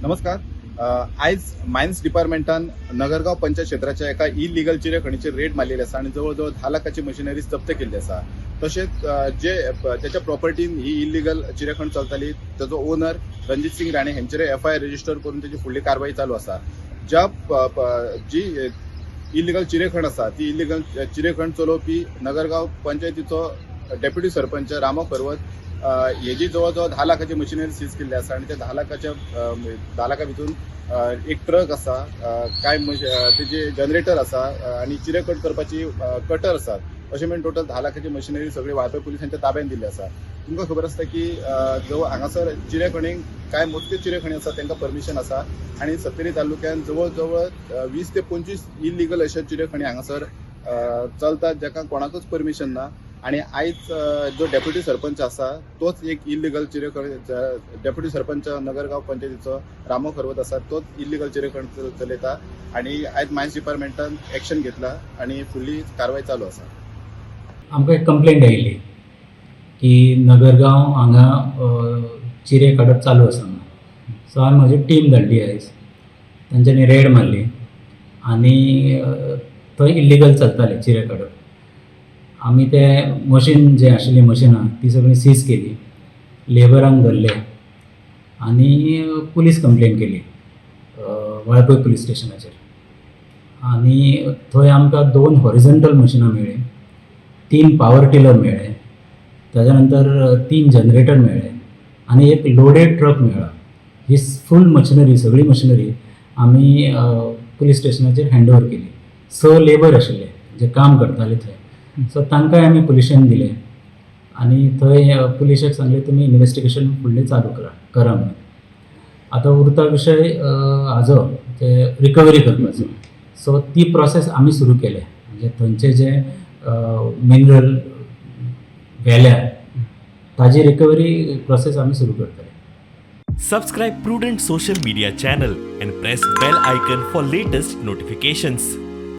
नमस्कार. आयज मायन्स डिपार्टमेंटान नगरगाव पंचायत क्षेत्राच्या एका इलिगल चिरे खणीचेर रेड मारलेली आसा आणि जवळ 10 लाखाची मशिनरी जप्त केल्ली आसा. तशेंच जे त्याच्या प्रॉपर्टीन ही इलिगल चिरेखण चलताली ताजो ओनर रणजित सिंग राणे हेंचेर FIR रजिस्टर करून त्याची फुडली कारवाई चालू आसा. ज्या जी इलिगल चिरेखण आसा ती इलिगल चिरेखण चलोवपी नगरगाव पंचायतीचो डेप्युटी सरपंच रामो पर्वत हेजी जवळ 10 लाखाची मशिनरी सीज केल्ली आसा आणि त्या 10 लाखा भितून एक ट्रक आसा, काय तेजे जनरेटर आसा आणि चिरेकट करपाची कटर आसात. अशें म्हणून टोटल 10 लाखाची मशिनरी सगळी वाळपय पुलिसांच्या ताब्यात दिल्ली आसा. तुमकां खबर आसता की जवळ हांगासर चिरेखणीक काय मोठ्यो चिरेखणी आसा तांकां परमिशन आसा आणि सत्तरी तालुक्यात जवळ 20 ते 25 इलिगल अशा चिरेखणी हांगासर चलतात जाका कोणाकूच परमिशन ना. आणि आयज जो डेप्युटी सरपंच आसा तोच एक इलिगल चिरेखण डेप्युटी सरपंच नगरगाव पंचायतीचो रामो पर्वत आसा तोच इलिगल चिरेखण चलयता आणि आयज मायन्स डिपार्टमेंटान एक्शन घेतला आणि फुडली कारवाई चालू आसा. आमकां एक कंप्लेंट आयिल्ली की नगरगांव हांगा चिरे काडप चालू आसा म्हणून. सो हांवें म्हजी टीम धाडली आयज. तांच्यांनी रेड मारली आनी थंय इल्लिगल चलतालें चिरे काडप. आमी ते मशीन जे आशिल्ली मशिनां ती सगळी सीज केली, लेबरांक धरले आनी पुलीस कंप्लेन केली वाळपय पुलीस स्टेशनाचेर. आनी थंय आमकां 2 हॉरिझॉन्टल मशिनां मेळ्ळी, 3 पावर टिलर मेळ्ळे, ताज्या नंतर 3 जनरेटर मेळ्ळे आनी एक लोडेड ट्रक मेळ्ळा. ही फूल मशिनरी सगळी मशिनरी आमी पुलीस स्टेशनाचेर हँडओवर केली. 6 लेबर आशिल्ले जे काम करताले थंय. सो तांकांय आमी पुलिशेन दिले आनी थंय पुलिशेक सांगले तुमी इन्वेस्टिगेशन फुडलें चालू करा म्हणून. आतां उरता विशय हाजो ते रिकवरी करपाचो. सो ती प्रोसेस आमी सुरू केल्या. म्हणजे थंयचे जे मिनरल व्हेल्या ताजी रिकवरी प्रोसेस आमी सुरू करतले. Subscribe Prudent social media channel and press bell icon for latest notifications.